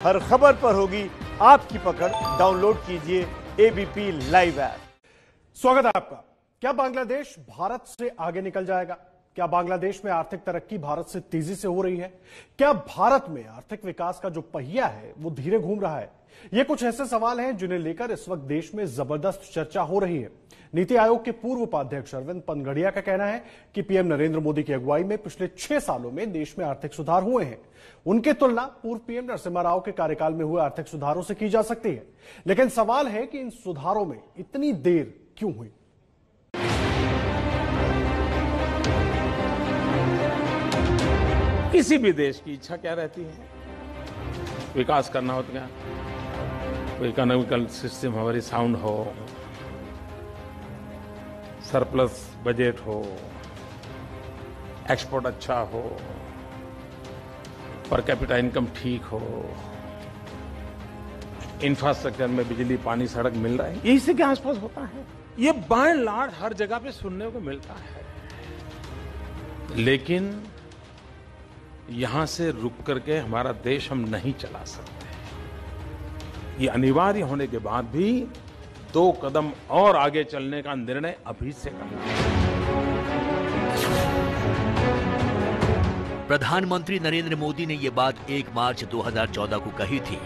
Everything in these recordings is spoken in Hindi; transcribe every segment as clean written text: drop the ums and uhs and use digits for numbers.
हर खबर पर होगी आपकी पकड़। डाउनलोड कीजिए एबीपी लाइव ऐप। स्वागत है आपका। क्या बांग्लादेश भारत से आगे निकल जाएगा? क्या बांग्लादेश में आर्थिक तरक्की भारत से तेजी से हो रही है? क्या भारत में आर्थिक विकास का जो पहिया है वो धीरे घूम रहा है? ये कुछ ऐसे सवाल हैं जिन्हें लेकर इस वक्त देश में जबरदस्त चर्चा हो रही है। नीति आयोग के पूर्व उपाध्यक्ष अरविंद पनगड़िया का कहना है कि पीएम नरेंद्र मोदी की अगुवाई में पिछले 6 सालों में देश में आर्थिक सुधार हुए हैं। उनकी तुलना पूर्व पीएम नरसिम्हा राव के कार्यकाल में हुए आर्थिक सुधारों से की जा सकती है, लेकिन सवाल है कि इन सुधारों में इतनी देर क्यों हुई? किसी भी देश की इच्छा क्या रहती है? विकास करना हो तो क्या इकोनॉमिकल सिस्टम हमारी साउंड हो, सरप्लस बजट हो, एक्सपोर्ट अच्छा हो, पर कैपिटा इनकम ठीक हो, इंफ्रास्ट्रक्चर में बिजली पानी सड़क मिल रहा है। यही से क्या आसपास होता है। ये बाय एंड लार्ज हर जगह पे सुनने को मिलता है, लेकिन यहां से रुक करके हमारा देश हम नहीं चला सकते। ये अनिवार्य होने के बाद भी 2 कदम और आगे चलने का निर्णय अभी से करना है। प्रधानमंत्री नरेंद्र मोदी ने ये बात 1 मार्च 2014 को कही थी,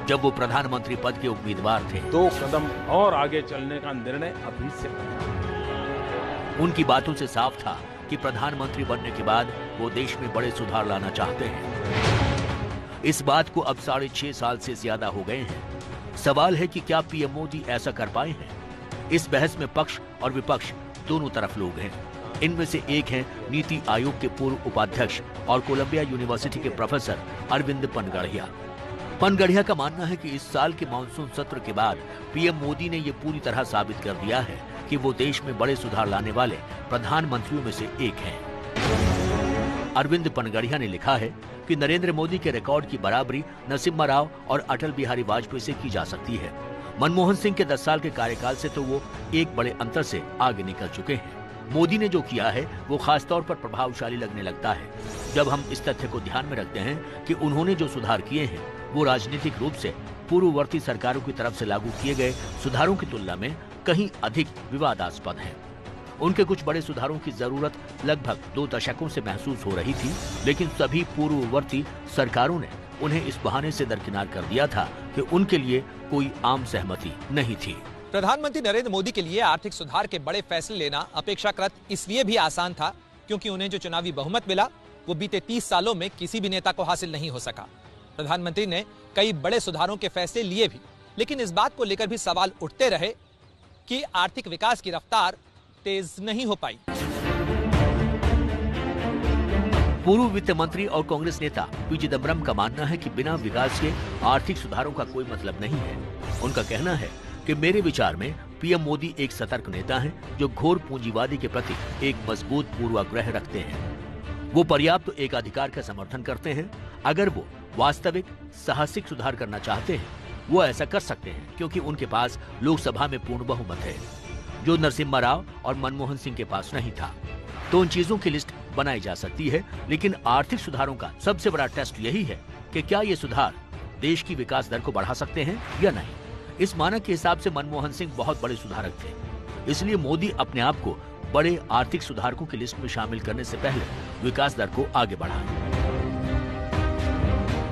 जब वो प्रधानमंत्री पद के उम्मीदवार थे। 2 कदम और आगे चलने का निर्णय अभी से करना है। उनकी बातों से साफ था कि प्रधानमंत्री बनने के बाद वो देश में बड़े सुधार लाना चाहते हैं। इस बात को अब 6.5 साल से ज्यादा हो गए हैं। सवाल है कि क्या पीएम मोदी ऐसा कर पाए हैं? इस बहस में पक्ष और विपक्ष दोनों तरफ लोग हैं। इनमें से एक हैं नीति आयोग के पूर्व उपाध्यक्ष और कोलंबिया यूनिवर्सिटी के प्रोफेसर अरविंद पनगड़िया। पनगड़िया का मानना है कि इस साल के मानसून सत्र के बाद पीएम मोदी ने ये पूरी तरह साबित कर दिया है कि वो देश में बड़े सुधार लाने वाले प्रधानमंत्रियों में से एक हैं। अरविंद पनगड़िया ने लिखा है कि नरेंद्र मोदी के रिकॉर्ड की बराबरी नरसिम्हा राव और अटल बिहारी वाजपेयी से की जा सकती है। मनमोहन सिंह के 10 साल के कार्यकाल से तो वो एक बड़े अंतर से आगे निकल चुके हैं। मोदी ने जो किया है वो खास तौर पर प्रभावशाली लगने लगता है जब हम इस तथ्य को ध्यान में रखते हैं कि उन्होंने जो सुधार किए हैं वो राजनीतिक रूप से पूर्ववर्ती सरकारों की तरफ से लागू किए गए सुधारों की तुलना में कहीं अधिक विवादास्पद है। उनके कुछ बड़े सुधारों की जरूरत लगभग 2 दशकों से महसूस हो रही थी, लेकिन सभी पूर्ववर्ती सरकारों ने उन्हें इस बहाने से दरकिनार कर दिया था कि उनके लिए कोई आम सहमति नहीं थी। प्रधानमंत्री नरेंद्र मोदी के लिए आर्थिक सुधार के बड़े फैसले लेना अपेक्षाकृत इसलिए भी आसान था क्योंकि उन्हें जो चुनावी बहुमत मिला वो बीते 30 सालों में किसी भी नेता को हासिल नहीं हो सका। प्रधानमंत्री ने कई बड़े सुधारों के फैसले लिए भी, लेकिन इस बात को लेकर भी सवाल उठते रहे कि आर्थिक विकास की रफ्तार तेज नहीं हो पाई। पूर्व वित्त मंत्री और कांग्रेस नेता पी चिदम्बरम का मानना है कि बिना विकास के आर्थिक सुधारों का कोई मतलब नहीं है। उनका कहना है कि मेरे विचार में पीएम मोदी एक सतर्क नेता हैं जो घोर पूंजीवादी के प्रति एक मजबूत पूर्वाग्रह रखते हैं। वो पर्याप्त एकाधिकार का समर्थन करते हैं। अगर वो वास्तविक साहसिक सुधार करना चाहते हैं वो ऐसा कर सकते हैं क्योंकि उनके पास लोकसभा में पूर्ण बहुमत है, जो नरसिम्हा राव और मनमोहन सिंह के पास नहीं था। तो उन चीजों की लिस्ट बनाई जा सकती है, लेकिन आर्थिक सुधारों का सबसे बड़ा टेस्ट यही है कि क्या ये सुधार देश की विकास दर को बढ़ा सकते हैं या नहीं। इस मानक के हिसाब से मनमोहन सिंह बहुत बड़े सुधारक थे, इसलिए मोदी अपने आप को बड़े आर्थिक सुधारकों की लिस्ट में शामिल करने से पहले विकास दर को आगे बढ़ाएं।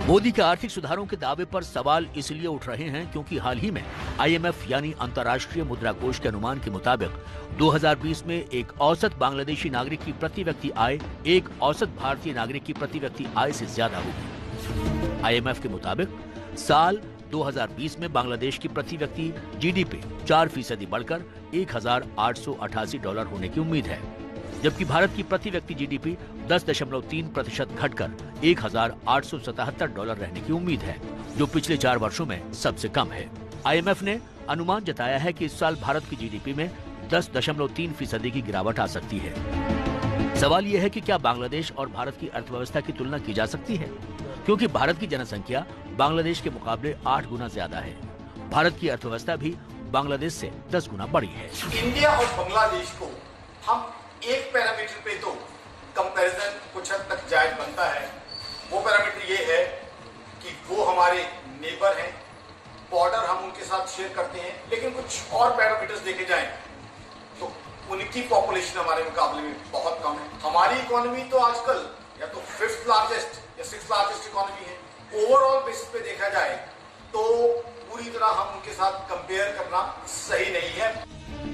मोदी के आर्थिक सुधारों के दावे पर सवाल इसलिए उठ रहे हैं क्योंकि हाल ही में आईएमएफ यानी अंतर्राष्ट्रीय मुद्रा कोष के अनुमान के मुताबिक 2020 में एक औसत बांग्लादेशी नागरिक की प्रति व्यक्ति आय एक औसत भारतीय नागरिक की प्रति व्यक्ति आय से ज्यादा होगी। आईएमएफ के मुताबिक साल 2020 में बांग्लादेश की प्रति व्यक्ति जीडीपी 4% बढ़कर $1,888 होने की उम्मीद है, जबकि भारत की प्रति व्यक्ति जीडीपी 10.3% घटकर $1,877 रहने की उम्मीद है, जो पिछले 4 वर्षों में सबसे कम है। आईएमएफ ने अनुमान जताया है कि इस साल भारत की जीडीपी में 10.3% की गिरावट आ सकती है। सवाल यह है कि क्या बांग्लादेश और भारत की अर्थव्यवस्था की तुलना की जा सकती है, क्योंकि भारत की जनसंख्या बांग्लादेश के मुकाबले 8 गुना ज्यादा है। भारत की अर्थव्यवस्था भी बांग्लादेश से 10 गुना बड़ी है। इंडिया और बांग्लादेश को हम एक पैरामीटर पे तो कंपैरिजन कुछ हद तक जायज बनता है। वो पैरामीटर ये है कि वो हमारे नेबर हैं, बॉर्डर हम उनके साथ शेयर करते हैं, लेकिन कुछ और पैरामीटर्स देखे जाएं तो उनकी पॉपुलेशन हमारे मुकाबले में बहुत कम है। हमारी इकोनॉमी तो आजकल या तो 5th लार्जेस्ट या 6th लार्जेस्ट इकोनॉमी है। ओवरऑल बेसिस पे देखा जाए तो पूरी तरह हम उनके साथ कंपेयर करना सही नहीं है।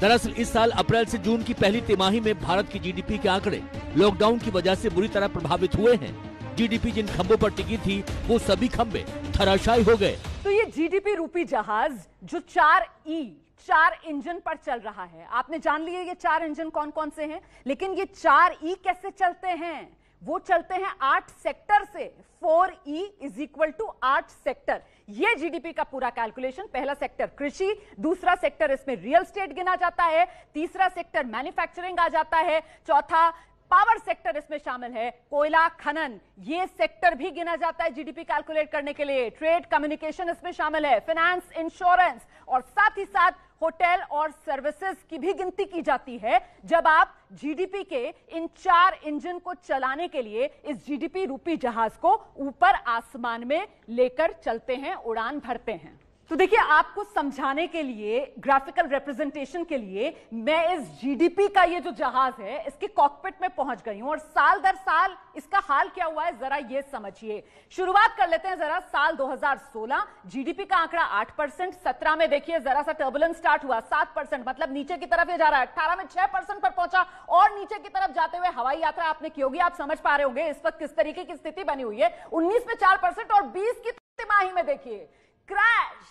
दरअसल इस साल अप्रैल से जून की पहली तिमाही में भारत की जीडीपी के आंकड़े लॉकडाउन की वजह से बुरी तरह प्रभावित हुए हैं। जीडीपी जिन खंभों पर टिकी थी वो सभी खंभे धराशायी हो गए। तो ये जीडीपी रूपी जहाज जो 4 इंजन पर चल रहा है, आपने जान लिया ये 4 इंजन कौन कौन से हैं, लेकिन ये 4E कैसे चलते हैं? वो चलते हैं 8 सेक्टर से। 4E = 8 sector. ये जीडीपी का पूरा कैलकुलेशन। पहला सेक्टर कृषि, दूसरा सेक्टर इसमें रियल एस्टेट गिना जाता है, तीसरा सेक्टर मैन्युफैक्चरिंग आ जाता है, चौथा पावर सेक्टर इसमें शामिल है, कोयला खनन ये सेक्टर भी गिना जाता है जीडीपी कैलकुलेट करने के लिए, ट्रेड कम्युनिकेशन इसमें शामिल है, फाइनेंस, इंश्योरेंस और साथ ही साथ होटल और सर्विसेज की भी गिनती की जाती है जब आप जीडीपी के इन 4 इंजन को चलाने के लिए इस जीडीपी रूपी जहाज को ऊपर आसमान में लेकर चलते हैं, उड़ान भरते हैं। तो देखिए, आपको समझाने के लिए, ग्राफिकल रिप्रेजेंटेशन के लिए मैं इस जीडीपी का ये जो जहाज है इसके कॉकपिट में पहुंच गई हूं और साल दर साल इसका हाल क्या हुआ है जरा ये समझिए। शुरुआत कर लेते हैं जरा साल 2016। जीडीपी का आंकड़ा 8%, 17 में देखिए जरा सा टर्बुलेंस स्टार्ट हुआ 7%, मतलब नीचे की तरफ ये जा रहा है। 18 में 6% पर पहुंचा और नीचे की तरफ जाते हुए हवाई यात्रा आपने की होगी, आप समझ पा रहे होंगे इस वक्त किस तरीके की स्थिति बनी हुई है। 19 में 4% और 20 की तिमाही में देखिए क्रैश,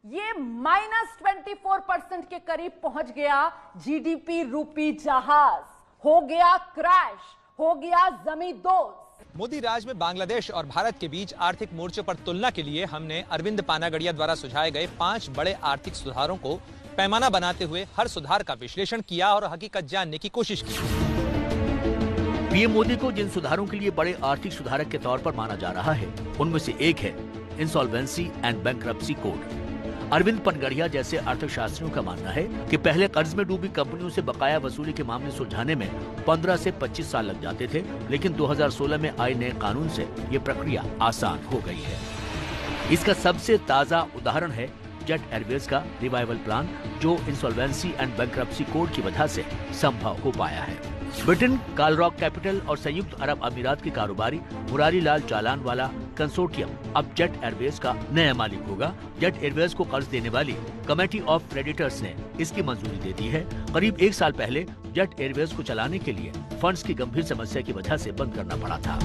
ये -24% के करीब पहुंच गया जीडीपी रूपी जहाज, हो गया क्रैश, हो गया जमींदोज। मोदी राज में बांग्लादेश और भारत के बीच आर्थिक मोर्चे पर तुलना के लिए हमने अरविंद पानागड़िया द्वारा सुझाए गए 5 बड़े आर्थिक सुधारों को पैमाना बनाते हुए हर सुधार का विश्लेषण किया और हकीकत जानने की कोशिश की। पीएम मोदी को जिन सुधारों के लिए बड़े आर्थिक सुधारक के तौर पर माना जा रहा है उनमें से एक है insolvency and bankruptcy code. Arvind Panagariya जैसे अर्थशास्त्रियों का मानना है कि पहले कर्ज में डूबी कंपनियों से बकाया वसूली के मामले सुलझाने में 15 से 25 साल लग जाते थे, लेकिन 2016 में आए नए कानून से ये प्रक्रिया आसान हो गई है। इसका सबसे ताजा उदाहरण है जेट एयरवेज का रिवाइवल प्लान, जो इंसॉल्वेंसी एंड बैंक्रप्सी कोड की वजह से संभव हो पाया है। ब्रिटेन, कालरॉक कैपिटल और संयुक्त अरब अमीरात के कारोबारी मुरारी लाल जालान वाला कंसोर्टियम अब जेट एयरवेज का नया मालिक होगा। जेट एयरवेज को कर्ज देने वाली कमेटी ऑफ क्रेडिटर्स ने इसकी मंजूरी दे दी है। करीब 1 साल पहले जेट एयरवेज को चलाने के लिए फंड्स की गंभीर समस्या की वजह से बंद करना पड़ा था।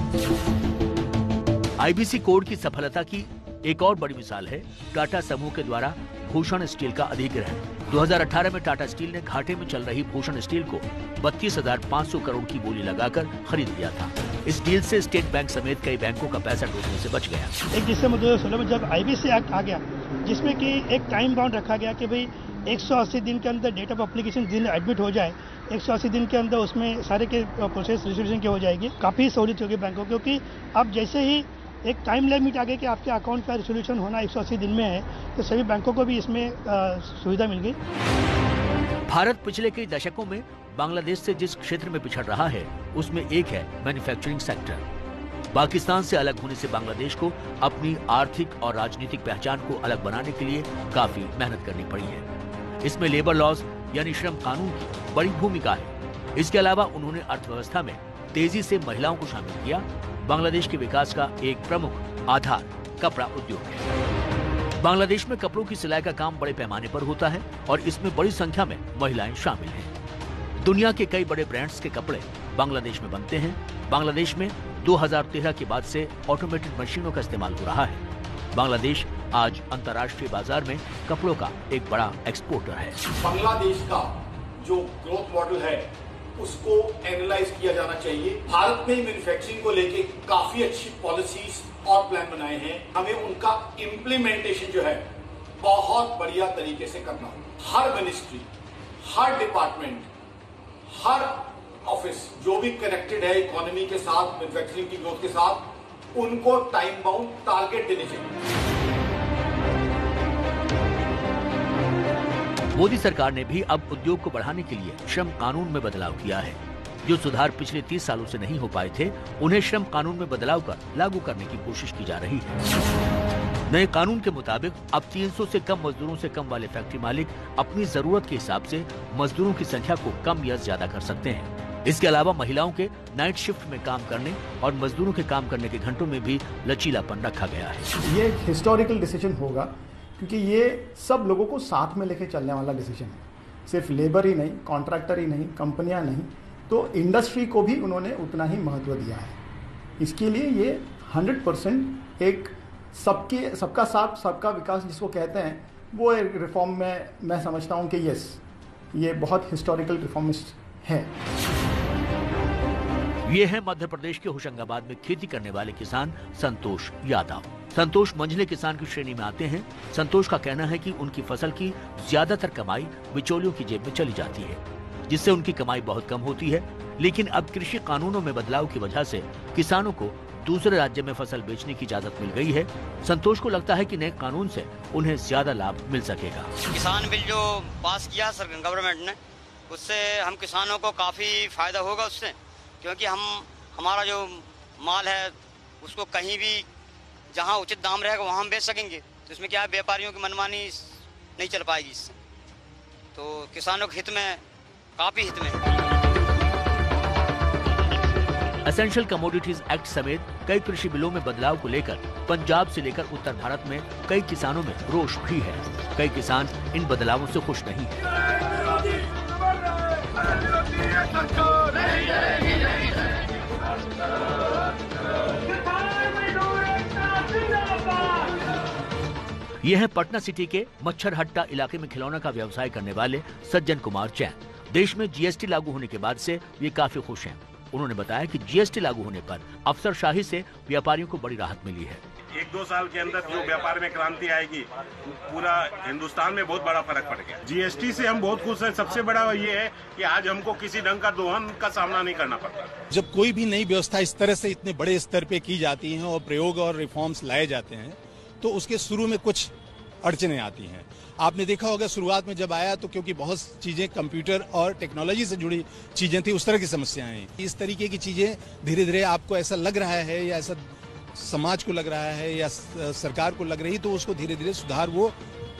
आईबीसी कोड की सफलता की एक और बड़ी मिसाल है टाटा समूह के द्वारा भूषण स्टील का अधिग्रहण। 2018 में टाटा स्टील ने घाटे में चल रही भूषण स्टील को 32,500 करोड़ की बोली लगाकर खरीद लिया था। इस डील से स्टेट बैंक समेत कई बैंकों का पैसा डूबने से बच गया। 1 दिसंबर 2016 में जब आईबीसी एक्ट आ गया, जिसमें कि एक टाइम बाउंड रखा गया कि भाई 180 दिन के अंदर डेट ऑफ एप्लीकेशन दिन एडमिट हो जाए, 180 दिन के अंदर उसमें सारे के प्रोसेस रिजोल्यूशन की हो जाएगी। काफी सहूलियत होगी बैंकों, क्योंकि अब जैसे ही एक टाइम लिमिट आ गया कि आपके अकाउंट का रिजोल्यूशन होना 180 दिन में है, तो सभी बैंकों को भी इसमें सुविधा मिल गई। भारत पिछले कई दशकों में बांग्लादेश से जिस क्षेत्र में पिछड़ रहा है उसमें एक है मैन्युफैक्चरिंग सेक्टर। पाकिस्तान से अलग होने से बांग्लादेश को अपनी आर्थिक और राजनीतिक पहचान को अलग बनाने के लिए काफी मेहनत करनी पड़ी है। इसमें लेबर लॉज यानी श्रम कानून की बड़ी भूमिका है। इसके अलावा उन्होंने अर्थव्यवस्था में तेजी से महिलाओं को शामिल किया। बांग्लादेश के विकास का एक प्रमुख आधार कपड़ा उद्योग है। बांग्लादेश में कपड़ों की सिलाई का काम बड़े पैमाने पर होता है और इसमें बड़ी संख्या में महिलाएं शामिल हैं। दुनिया के कई बड़े ब्रांड्स के कपड़े बांग्लादेश में बनते हैं। बांग्लादेश में 2013 के बाद से ऑटोमेटेड मशीनों का इस्तेमाल हो रहा है। बांग्लादेश आज अंतर्राष्ट्रीय बाजार में कपड़ों का एक बड़ा एक्सपोर्टर है। बांग्लादेश का जो ग्रोथ मॉडल है उसको एनालाइज किया जाना चाहिए। भारत में मैन्युफैक्चरिंग को लेके काफी अच्छी पॉलिसीज और प्लान बनाए हैं। हमें उनका इम्प्लीमेंटेशन जो है बहुत बढ़िया तरीके से करना होगा। हर मिनिस्ट्री, हर डिपार्टमेंट, हर ऑफिस जो भी कनेक्टेड है इकोनॉमी के साथ, मैन्युफैक्चरिंग की ग्रोथ के साथ, उनको टाइम बाउंड टारगेट देने चाहिए। मोदी सरकार ने भी अब उद्योग को बढ़ाने के लिए श्रम कानून में बदलाव किया है। जो सुधार पिछले 30 सालों से नहीं हो पाए थे, उन्हें श्रम कानून में बदलाव कर लागू करने की कोशिश की जा रही है। नए कानून के मुताबिक अब 300 से कम मजदूरों से कम वाले फैक्ट्री मालिक अपनी जरूरत के हिसाब से मजदूरों की संख्या को कम या ज्यादा कर सकते हैं। इसके अलावा महिलाओं के नाइट शिफ्ट में काम करने और मजदूरों के काम करने के घंटों में भी लचीलापन रखा गया है। ये एक हिस्टोरिकल डिसीजन होगा, क्योंकि ये सब लोगों को साथ में लेके चलने वाला डिसीजन है। सिर्फ लेबर ही नहीं, कॉन्ट्रैक्टर ही नहीं, कंपनियां नहीं, तो इंडस्ट्री को भी उन्होंने उतना ही महत्व दिया है। इसके लिए ये 100% एक सबका साथ सबका विकास जिसको कहते हैं, वो एक रिफॉर्म में मैं समझता हूँ कि यस, ये बहुत हिस्टोरिकल रिफॉर्मिस्ट है। ये है मध्य प्रदेश के होशंगाबाद में खेती करने वाले किसान संतोष यादव। संतोष मंझले किसान की श्रेणी में आते हैं। संतोष का कहना है कि उनकी फसल की ज्यादातर कमाई बिचौलियों की जेब में चली जाती है, जिससे उनकी कमाई बहुत कम होती है। लेकिन अब कृषि कानूनों में बदलाव की वजह से किसानों को दूसरे राज्य में फसल बेचने की इजाजत मिल गई है। संतोष को लगता है कि नए कानून से उन्हें ज्यादा लाभ मिल सकेगा। किसान बिल जो पास किया सर गवर्नमेंट ने, उससे हम किसानों को काफी फायदा होगा उससे, क्योंकि हमारा जो माल है उसको कहीं भी जहां उचित दाम रहेगा वहां हम बेच सकेंगे। तो इसमें क्या है, व्यापारियों की मनमानी नहीं चल पाएगी इससे, तो किसानों के हित में, काफी हित में। एसेंशियल कमोडिटीज एक्ट समेत कई कृषि बिलों में बदलाव को लेकर पंजाब से लेकर उत्तर भारत में कई किसानों में रोष भी है। कई किसान इन बदलावों से खुश नहीं है। यह है पटना सिटी के मच्छरहट्टा इलाके में खिलौना का व्यवसाय करने वाले सज्जन कुमार जैन। देश में जीएसटी लागू होने के बाद से ये काफी खुश हैं। उन्होंने बताया कि जीएसटी लागू होने पर अफसरशाही से व्यापारियों को बड़ी राहत मिली है। 1-2 साल के अंदर जो व्यापार में क्रांति आएगी, पूरा हिंदुस्तान में बहुत बड़ा फर्क पड़ गया। जीएसटी से हम बहुत खुश हैं। सबसे बड़ा ये है कि आज हमको किसी ढंग का दोहन का सामना नहीं करना पड़ता। जब कोई भी नई व्यवस्था इस तरह से इतने बड़े स्तर पे की जाती है और प्रयोग और रिफॉर्म्स लाए जाते हैं, तो उसके शुरू में कुछ अड़चने आती हैं। आपने देखा होगा शुरुआत में जब आया तो क्योंकि बहुत चीजें कंप्यूटर और टेक्नोलॉजी से जुड़ी चीजें थी, उस तरह की समस्याएं हैं। इस तरीके की चीजें धीरे धीरे आपको ऐसा लग रहा है या ऐसा समाज को लग रहा है या सरकार को लग रही, तो उसको धीरे धीरे सुधार वो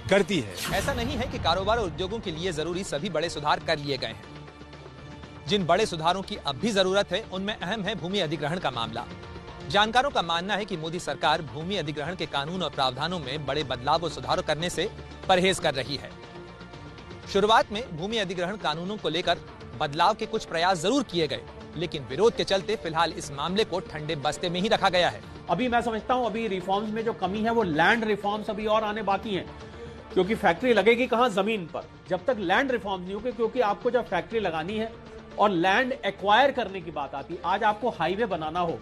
करती है। ऐसा नहीं है कि कारोबार और उद्योगों के लिए जरूरी सभी बड़े सुधार कर लिए गए हैं। जिन बड़े सुधारों की अब भी जरूरत है उनमें अहम है भूमि अधिग्रहण का मामला। जानकारों का मानना है कि मोदी सरकार भूमि अधिग्रहण के कानून और प्रावधानों में बड़े बदलाव और सुधार करने से परहेज कर रही है। शुरुआत में भूमि अधिग्रहण कानूनों को लेकर बदलाव के कुछ प्रयास जरूर किए गए, लेकिन विरोध के चलते फिलहाल इस मामले को ठंडे बस्ते में ही रखा गया है। अभी मैं समझता हूं अभी रिफॉर्म्स में जो कमी है वो लैंड रिफॉर्म्स अभी और आने बाकी हैं, क्योंकि फैक्ट्री लगेगी कहां, जमीन पर। जब तक लैंड रिफॉर्म्स नहीं होंगे, क्योंकि आपको जब फैक्ट्री लगानी है और लैंड एक्वायर करने की बात आती है, आज आपको हाईवे बनाना हो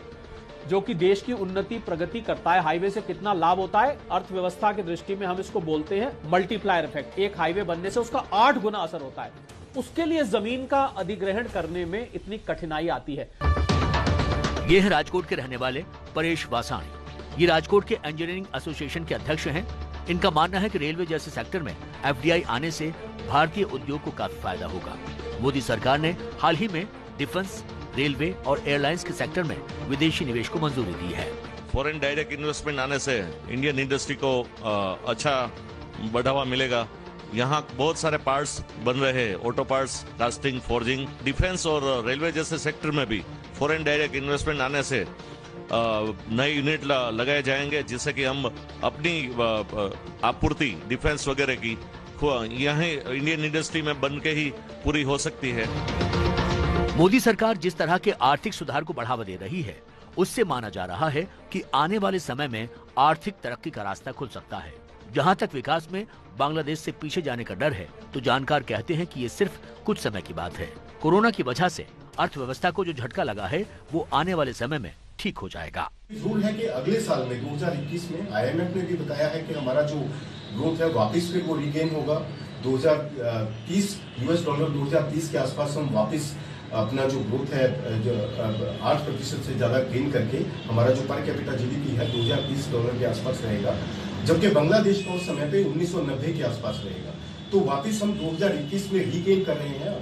जो कि देश की उन्नति प्रगति करता है। हाईवे से कितना लाभ होता है अर्थव्यवस्था की दृष्टि में, हम इसको बोलते हैं मल्टीप्लायर इफेक्ट। एक हाईवे बनने से उसका 8 गुना असर होता है। उसके लिए जमीन का अधिग्रहण करने में इतनी कठिनाई आती है। ये है राजकोट के रहने वाले परेश वासाणी। ये राजकोट के इंजीनियरिंग एसोसिएशन के अध्यक्ष हैं। इनका मानना है कि रेलवे जैसे सेक्टर में एफडीआई आने से भारतीय उद्योग को काफी फायदा होगा। मोदी सरकार ने हाल ही में डिफेंस, रेलवे और एयरलाइंस के सेक्टर में विदेशी निवेश को मंजूरी दी है। फॉरेन डायरेक्ट इन्वेस्टमेंट आने से इंडियन इंडस्ट्री को अच्छा बढ़ावा मिलेगा। यहाँ बहुत सारे पार्ट्स बन रहे हैं, auto parts, casting, forging. Defence और रेलवे जैसे सेक्टर में भी फॉरेन डायरेक्ट इन्वेस्टमेंट आने से नए यूनिट लगाए जाएंगे, जिससे कि हम अपनी आपूर्ति डिफेंस वगैरह की यहाँ इंडियन इंडस्ट्री में बन के ही पूरी हो सकती है। मोदी सरकार जिस तरह के आर्थिक सुधार को बढ़ावा दे रही है, उससे माना जा रहा है कि आने वाले समय में आर्थिक तरक्की का रास्ता खुल सकता है। जहां तक विकास में बांग्लादेश से पीछे जाने का डर है, तो जानकार कहते हैं कि ये सिर्फ कुछ समय की बात है। कोरोना की वजह से अर्थव्यवस्था को जो झटका लगा है, वो आने वाले समय में ठीक हो जाएगा। रूल है कि अगले साल में 2021 में IMF ने भी बताया है कि हमारा जो ग्रोथ है वापस फिर वो रिगेन होगा। 2030 US डॉलर 2030 के आसपास हम वापस अपना जो ग्रोथ है जो 8% से ज्यादा गेन करके हमारा जो पर कैपिटा GDP है 2030 डॉलर के आसपास रहेगा, जबकि बांग्लादेश का उस समय पे 1990 के आसपास रहेगा। तो वापस हम 2021 में रीगेन कर रहे हैं।